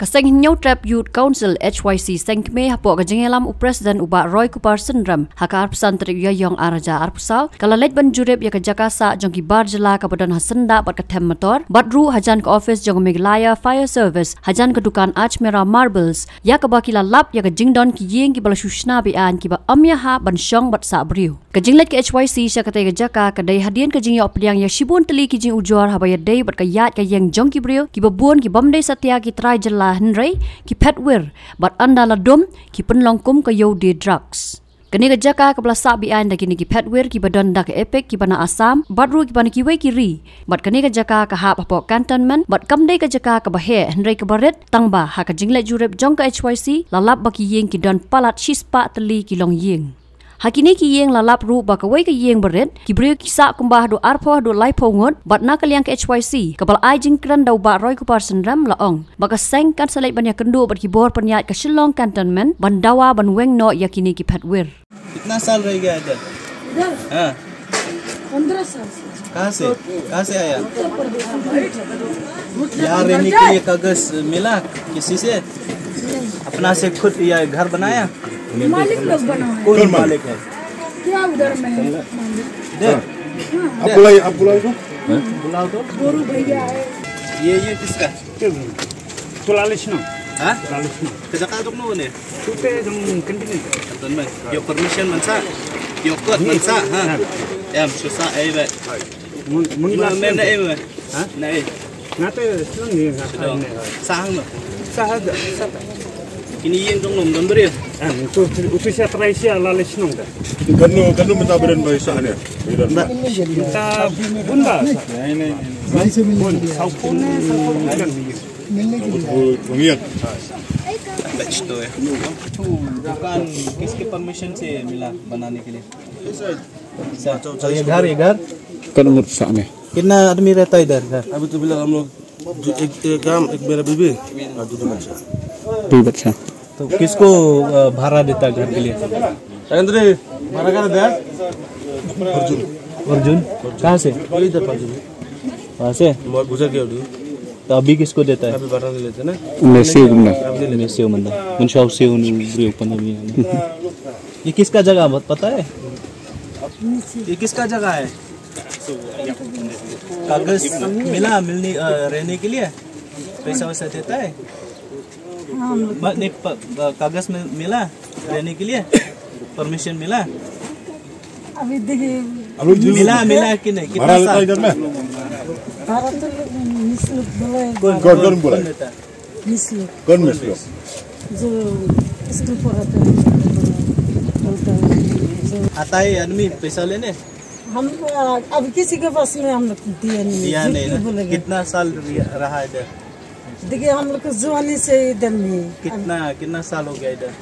Kaseng New Trap Youth Council HYC Sengme hapo kajengelam President uba Roy Kupar Syndrome haka arpusan trik yong araja arpusal kalalet ban jurep ya kejakasa jong kibar jela kabadan hasenda bat ketem motor badru hajan ke office jong Meglaya Fire Service hajan ke dukan Ajmera Marbles ya kebakila lap ya kejingdon ki yeng ki bala sushna bi an ki ba amya ha ban shong bat sa briu kejinglet ke HYC syakate kejaka kedai hadian kejing ya opdiang ya shibun teli kijing ujor habaya dei bat kayat ka yeng jong ki briu ki babun ki bamdei satya ki try jela Henry ki petwir bat anda ladum ki penlongkum ke yode drugs. Kini kejaka kepala sabian da kini ki petwir ki badan da ke epek ki bana asam badru ki bana kiwe kiri bat kini kejaka ke hap hapo cantonment bat kamdei kejaka ke bahe Henry ke baret tangba ha ka jinglet jurep jong ke HYC lalap baki yeng ki don palat shispa teli ki long yeng. Hakini ki yeng lalap ru ba kawai ke yeng beret ki briu ki sa kumbah do arpo do lai pongot bat na kaliang ke HYC kapal ai jing kran dau ba Roy Kupar Syndrome laong baka seng kan salai banyak kendo bat ki bor penyat ke Shillong Cantonment bandawa ban weng no yakini ki petwir. कितना साल रह गया इधर? हाँ 15 साल से। कहाँ से आया? यहाँ रहने के लिए कागज मिला किसी से? अपना से खुद या घर बनाया? मालिक लोग बनाए। कौन मालिक है? क्या उधर में आप बुलाओ तो? बुलाओ तो? गोरू भैया है। ये किसका? Tulalis no. हाँ? Kejaka tu nu ni? Tupe jom kantin. Kantin man. Yo permission mansa. Yo code mansa. Ha. Em susah baik. Mun Mana mana em? Ha? Nai. Ngate sung ni ngate. Sah no. Sah. Ini yang dong nom don beri. Tu ofisia traisia lalis no da. Kanu minta beren bahasa ni. Kita bunda. Ini. Bun saupun kan. Pengiat. Batch tu दुकान किसके परमिशन से मिला बनाने के लिए? ये घर Kan umur sana. कितना आदमी रहता है इधर? अभी तो फिलहाल हम लोग एक मेरा बीबी और दो बच्चा। Dua baca. तो किसको भाड़ा देता है घर के लिए? अंदर भाड़ा का दे अर्जुन कहाँ से? इधर पास वहाँ से गुजर गया तो अभी किसको देता है? अभी भाड़ा नहीं लेते ना Nasi guna. सेव मंदा मुनशाव सेव ये किसका जगह पता है? ये किसका जगह है? कागज मिला मिलने रहने के लिए पैसा वैसा देता है? कागज में मिला रहने के लिए परमिशन मिला? अभी देखिए मिला कि नहीं? कितना साल? भारत मिसलुक Kau bola. मिसलुक Kau meslo. जो स्कूल पढ़ाते हैं आता है आदमी पैसा लेने? हम अब किसी के पास में हम लोग दिया दिया नहीं ना? बोलेंगे कितना साल रहा है इधर? देखिए हम लोग को जवानी से इधर में कितना साल हो गया इधर?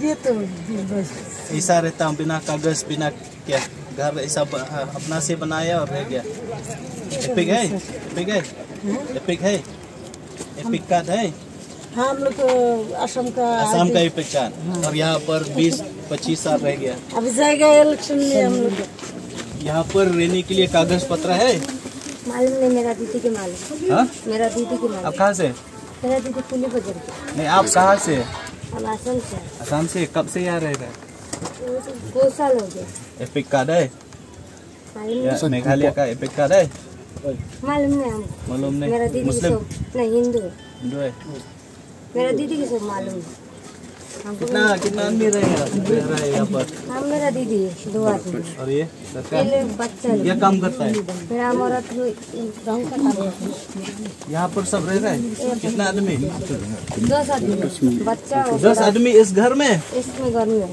ये तो बस ऐसा रहता हूँ बिना कागज बिना क्या घर ऐसा अपना से बनाया और रह गया। एपिक है? एपिक कार्ड है? हाँ हम लोग को असम का एपिक कार्ड और यहाँ पर 20-25 साल रह गया। अभी जाएगा इलेक्शन में हम लोग यहाँ पर रहने के लिए कागज पत्र है? मालूम नहीं मेरा दीदी के मालूम। हाँ? मेरा दीदी के मालूम। आप कहाँ से? मेरा दीदी पुली बाजार के। नहीं आप कहाँ से? हम आसाम से। असम से कब से यहाँ रह रहे? 2 साल हो गया। एपिक कार्ड है? मालूम मेघालय का एपिक कार्ड है? मालूम नहीं हमको। मालूम नहीं? मेरा दीदी मुस्लिम सब नहीं हिंदू हिंदू है? मेरा दीदी के सब मालूम है हमको। कितना आदमी रह रहा है यहाँ पर? हम मेरा दीदी 2 आदमी और ये पहले बच्चा क्या काम करता है? मेरा औरत गाँव का काम है। यहाँ पर सब रह रहे हैं? कितना आदमी? 10 आदमी बच्चा 10 आदमी इस घर में? इसमें घर में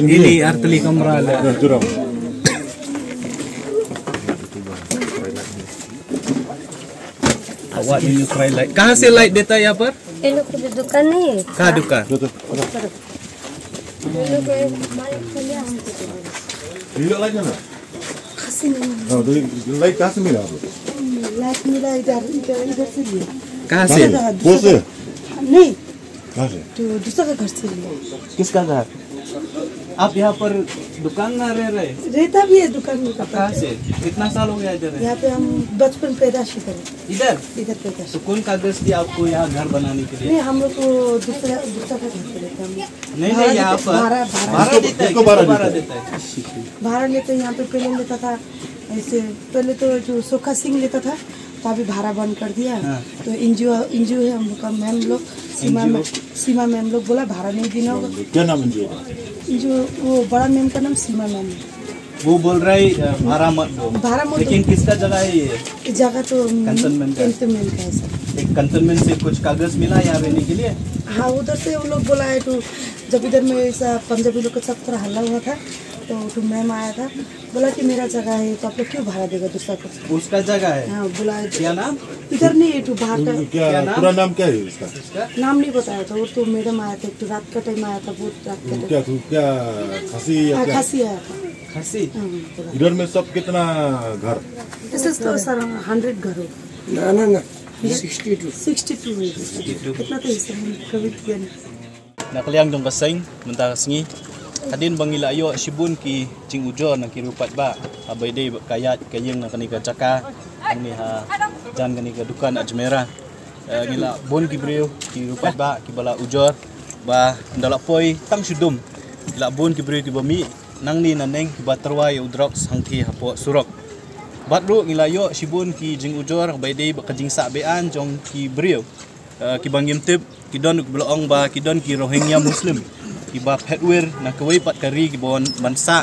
ini arteli kamera awak ini try light कहाँ से लाइट देता है यहाँ पर? ये लोग की दुकान नहीं है। कहाँ दुकान? ये लोग मालिक को लिया हमको Tidak lagi mana? खसी नहीं Oh, lagi kasih mila. Light मिला इधर से लिए कहाँ से? Bos नहीं kasih. तो दूसरा का घर से लिया किसका घर? आप यहाँ पर दुकान ना रह रहे? रहता भी है दुकान में कपड़ा। कहाँ से? कितना साल हो गया इधर? यहाँ पे हम बचपन पैदाशी करें। इधर पैदाशी। तो कौन कागज दिया आपको यहाँ घर बनाने के लिए? नहीं, हम लोग को दूसरा का घर पे रहता है। नहीं यहाँ पर भाड़ा देता है। भाड़ा देता है? भाड़ा लेते यहाँ पे पहले लेता था ऐसे, पहले तो जो सोखा सिंह लेता था तो अभी भाड़ा बंद कर दिया। तो एनजीओ है हम लोग का मैम लोग, सीमा मैम लोग बोला भाड़ा नहीं देना होगा। क्या नाम एनजीओ? जो वो बड़ा मैम का नाम सीमा मैम है। वो बोल रहे भाड़ा मत दो। भाड़ा मत। लेकिन किसका जगह है ये? जगह तो कंटोनमेंट का है सर। एक कंटोनमेंट से कुछ कागज मिला यहाँ रहने के लिए? हाँ, उधर से वो लोग बोला है। तो जब इधर में ऐसा पंजाबी लोग के साथ थोड़ा हल्ला हुआ था तो मैम आया था, बोला कि मेरा जगह है तो आप लोग क्यों भाड़ा देगा दूसरा को? उसका जगह है? हाँ, बोला क्या नाम? इधर नहीं है तो बाहर का। क्या पूरा नाम क्या है इसका? नाम नहीं बताया था। वो तो मैडम आया था, तो रात का टाइम आया था, बहुत रात का टाइम। क्या खासी या क्या? खासी आया था। खासी? इधर में सब कितना घर? ऐसे तो सर 100 घर हो। ना 62 कितना तो हिस्सा कभी किया नहीं। Nakaliang dong kasing mentah singi hadin bangila ayo sibun ki jing ujo na ki rupat ba abai dei kayat kayeng na kani ka jaka ani ha jan kani ka dukan Ajmera ngila bon ki breu ki rupat ba ki bala ujor ba ndala poi tang sudum la bon ki breu ki bami nang ni na neng ki ba terwai udrok sangthi hapo surok batru ngila yo sibun ki jing ujor abai dei ba kajing sa bean jong ki breu ki bangim tip ki don belong ba ki don ki Rohingya Muslim ki ba petwer na kawai pat kari ki bon bansa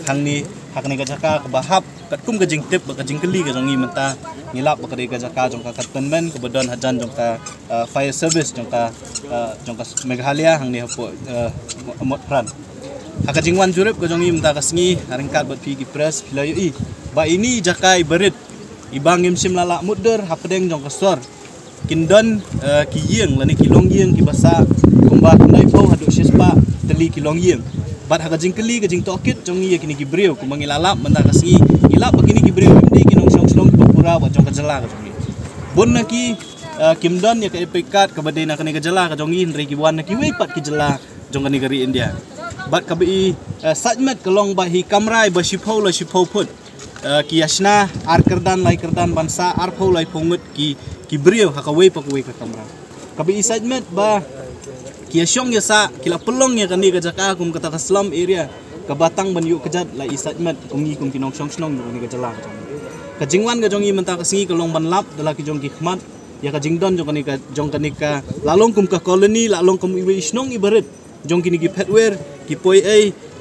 hang ni hak ni ka jaka ka bahap kat kum ka jing tip ba ka jing keli ka jongi menta ngilap ba ka ka jaka jong ka kantonmen ka bodon hajan jong ka fire service jong ka Meghalaya hang ni hapo amot pran hak jing wan jurep ka jongi menta ka singi haringkat bat pi ki press pilayo I ba ini jakai berit ibangim sim lala mudder hapdeng jong ka sor kindon ki yeng lani ki long yeng ki basa kumba kandai pau hadu sispa teli ki long yeng bat ha jing keli ka jing tokit jong ye kini ki breu kumang ilalap menta ka singi ilap begini ki breu mdi ki nong song pura ba jong ka jela ka jong bon na ki kimdon ya ka epikat ka badai na kani ka jela ka jong yin ri ki wan na ki wei pat ki jela jong ka negeri India bat ka bi sajmet ka long ba hi kamrai ba shipau la shipau put ki yasna ar kerdan lai kerdan bansa ar pau lai pongut ki breu hakawei pakawei ka kamra kabi isajmet ba ki asyong ya sa kila pelong ya kani ka jaka kum kata ka slum area ka batang ban yu kejat la isajmet kum kinong song snong ni ka jala ka jingwan ka jongi menta ka singi ka long ban lap dala ki jong ki khmat ya ka jingdon jong kani ka lalong kum ka colony lalong kum iwe snong ibaret jong kini ki petwer ki poi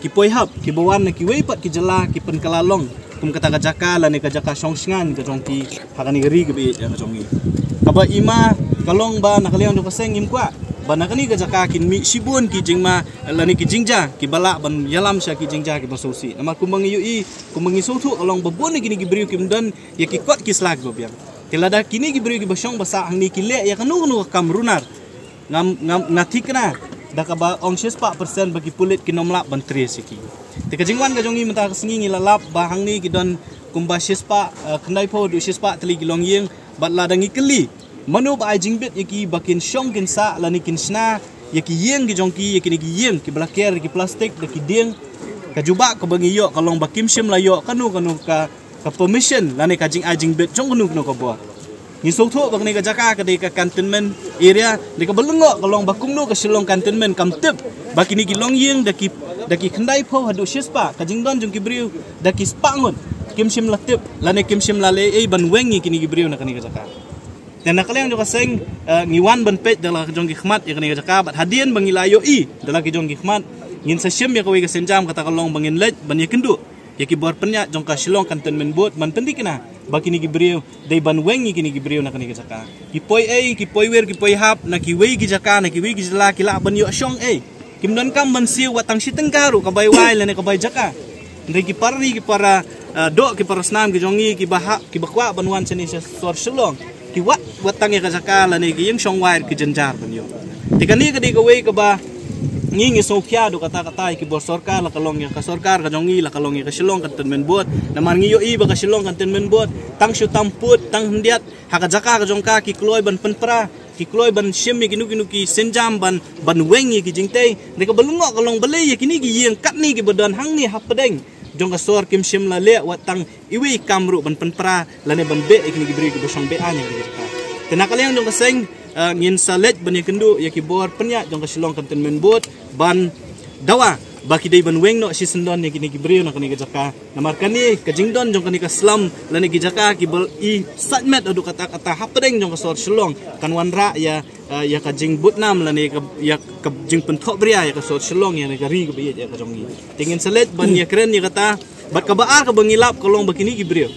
ki poi hap ki bawan na ki wei pat ki jala ki pen kalalong kum kata ka jaka la ni ka jaka song sngan ka jong ki hakani gari ka be ya ka jongi kaba ima kalong ba nakaliang do kaseng imkwa ba nakani ka jaka kin mi sibun ki jingma lani ki jingja ki bala ban yalam sya ki jingja ki basosi nama kumbangi ui kumbangi sotu kalong ba bon kini ki briu kim dan ya ki kot ki slag go biang tilada kini ki briu ki basong basa hang ni ki le ya kanu kam runar ngam ngathikna da ka ba ong 6% bagi pulit ki nomla ban 3 siki te ka jingwan ka jongi menta ka singi lalap ba hang ni ki don kumba 6% kandai po du 6% teli ki long yeng bat la dangi keli manu ba ai jingbit yaki bakin shong kin sa lani kin sna yaki yeng ki jongki yaki ni ki yeng ki blaker ki plastik de ki ding ka juba ka bangi yo kalong bakim sim la yo kanu ka permission lani ka jing ai jingbit jong kanu ka bo ni sotho bakni ka jaka ka de ka cantonment area de ka belengo kalong bakung no ka silong cantonment kam tip bakini ki long yeng de ki khandai pho hadu shispa ka jingdon jong ki briu de ki spangon kim sim la tip lani kim sim la le ban wengi kini ki briu na kani ka jaka dan nakaliang juga seng ngiwan ban pet dalam jong ki khmat ya kani ka jaka bat hadien bangilayo I dalam ki jong ki khmat ngin sasyem ya kawi ka senjam kata kalong bangin lej ban ya kendu ya ki bor penya jong ka silong cantonment bot man pendikna bakini ki briu dei ban wengi kini ki briu na kani ka jaka ki poi wer ki poi hap na ki wei ki jaka na ki wei ki jala ki la ban yo syong kim don kam ban siu watang siteng karu ka bai wai lene ka bai jaka ndai ki parri ki para do ki para snam ki jongi ki bahak ki bakwa banwan seni sor silong ki watang ya ka jaka la ni ki yang syong wai ki jenjar ban yo tikani ka di ka wei ka ba ngi sokya do kata ki bor sarkar la kalong ya ka sarkar ka jongi la kalong ya ka silong ka tenmen bot namar ngi yo I ba ka silong ka tenmen bot tang shu tamput tang hendiat ha ka jaka ka jongka ki kloi ban penpra ki kloi ban shim ye kinu ki senjam ban weng ye ki jingte ne ka balungok kalong bale ye kini ki yeng kat ni ki badan hang ni hapdeng jong ka sor kim shim la le watang iwi kamru ban penpra la ne ban be kini ki bri ki bosong be an ye ki tenakaliang jong ka seng ngin salet ban ye kendu ye ki bor penya jong ka silong kantonmen bot ban dawa baki dei ban weng no si sendon ni kini gibriu na kini jaka namar kani ka jingdon jong kani ka slam lani ki jaka ki bol I satmet adu kata hapdeng jong ka sor silong kan wanra ya ka jing butnam lani ka ya ka jing penthok bria ya ka sor silong ya ka ri ka be ya ka jongi tingin salet ban ya keren ya kata bat ka baar ka bangilap kolong bakini gibriu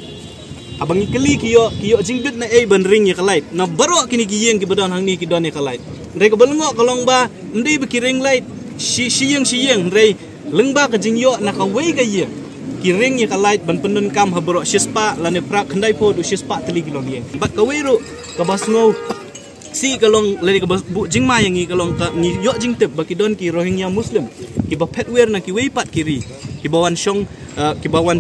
abang ikeli kiyo jingbit na ban ring ya kalait na baro kini giyeng ki badan hang ni ki don ya kalait ndai ka balngok kolong ba ndai bekiring lait siyeng rei lengba ka jingyo na ka wei ka ye kiring ye ka light ban pendun kam habro shispa lane prak khandai po du shispa teli kilong ye bat ka wei ru ka basngo si kalong lari ka bu jingma yang ngi kalong ka ngi yo jing tep baki don ki Rohingya muslim ki ba petwer na ki wei pat kiri ki bawan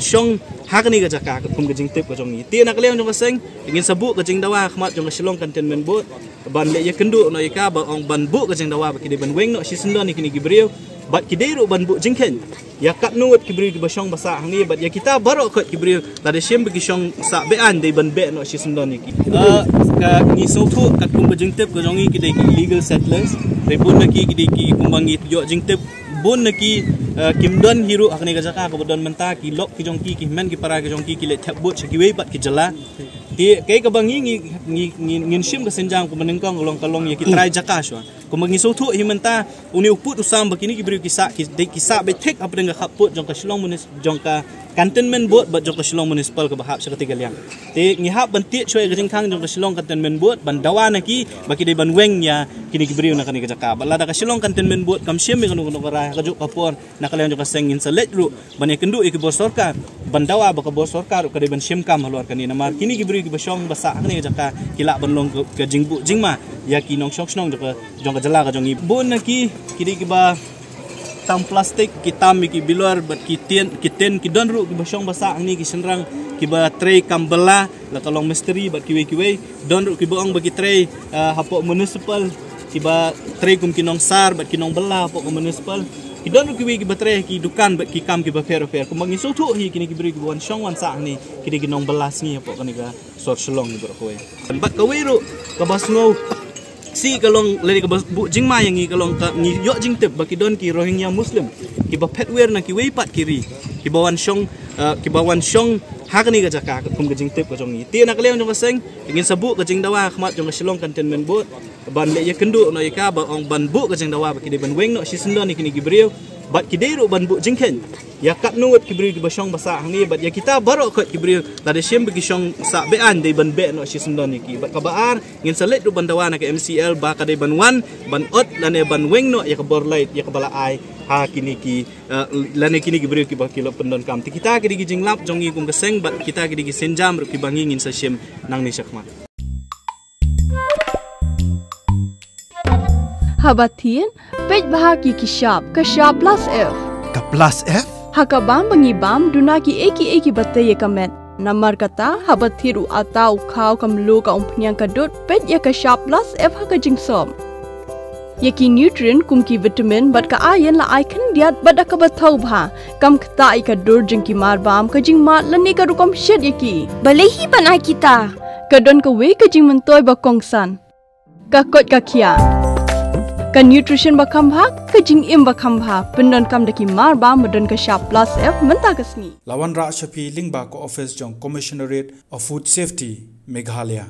shong hakni ka jaka ka kum ka jing tep ka jong ni ti na kaleng jong ka seng ingin sabu ka jing dawa khmat jong ka silong kantonmen bot ban le ye kendu no ika ba ong ban bu ka jing dawa ba ki de ban weng no si sendon ni kini gibriu bat ki de ru ban bu jingken ya kat nuut kibriu ki basong basa hangi bat ya kita baro ka kibriu ta de shem bi shong sa be an de ban be no si sendon ni ki ka ngi so thu kat kum ka jing tep ka jong ni ki de illegal settlers rebun na ki de ki kumbangi yo jing tep bon na ki kimdon hiru akni ka jaka ka bodon menta ki lok ki jong ki men ki para ki jong ki le thap bot ki wei pat ki jala ti kai ka bangi ngin shim ka senjang ko menengkong kalong ye ki try jaka shwa ko mangi so thu himenta uni uput usam bakini ki bri ki sa be tek apre nga khaput jong ka silong munis jong ka cantonment bot bat jong ka silong municipal ka bahap sa katiga liang ti ngi hap banti choi ka jing khang jong ka silong cantonment bot ban dawa na ki baki de ban weng ya kini ki bri na kani ka jaka balada ka silong cantonment bot kam shim me kanu ka ra ka juk kapon na kalian jong ka sengin sa let ru ban ye kendu ki bor sorkar ban dawa ba ka bor sorkar ka de ban shim kam halor kani na mar kini ki bri ki basong basa kani ka jaka kila ban long ka jingbu jingma ya ki nong shok snong jong ka jala ka jong i bon na ki kidi ki ba tam plastik kitam ki bilor bat kiten ki don ru ki basong basa ang ni ki senrang ki ba tray kambela la kalong misteri bat kiwe don ru ki boong bagi tray hapo municipal ki ba tray kum kinong sar bat kinong bela hapo municipal ki don ru kiwe ki ba tray ki dukan bat ki kam ki ba fair kum mangi so thu hi kini ki bri ki bon shong wan sa ang ni ki kinong belas ni hapo kani ka sor shlong ni bro kowe bat kawe ru ka basno si kalong lari ka bu jingma yang ngi kalong ka ngi yo jing tep baki don ki Rohingya muslim ki ba petwer na ki wei pat kiri ki bawan shong hakni ka jaka ka kum ka jing tep ka jong ni ti na kaleng jong ka seng ingin sabu ka jing dawa khmat jong ka silong cantonment bot ban le ye kendu no ika ba ong ban bu ka jing dawa baki de ban weng no si sendon ni kini gibriu bat ki de ru ban bu jingken ya kat nuut kibriu ki basong basa hangi bat ya kita baro ka kibriu ta de shem bi shong sa be an de ban be no si sendon ni ki bat ka baar ngin salet ru ban dawa na ka MCL ba ka de ban wan ban ot lane ban weng no ya ka bor light ya ka bala ai ha kini ki lane kini gibriu ki ba kilo pendon kam ti kita ki di jinglap jongi kum ka seng bat kita ki di senjam ru ki bangi ngin sa shem nang ni sakma Habatin pej bahaki kishap kashap plus F ka plus F haka bam bangi bam duna ki eki batte ye kamet namar kata habathiru atau khau kam lo ka umpnyang ka dot pej ya kashap plus F haka jingsom yaki nutrient kum ki vitamin bat ka iron la icon diat bat ka bathau bha kam khta ai ka dor jing ki mar bam ka jing ma lani ka rukom shed yaki balehi banai kita ka don ka we ka jing mentoy ba kongsan ka kot ka khia ka nutrition bakam bha ka jing im bakam bha pendon kam daki mar ba modon ka sharp plus F menta kasni lawan ra shapi lingba ko office jong commissionerate of food safety Meghalaya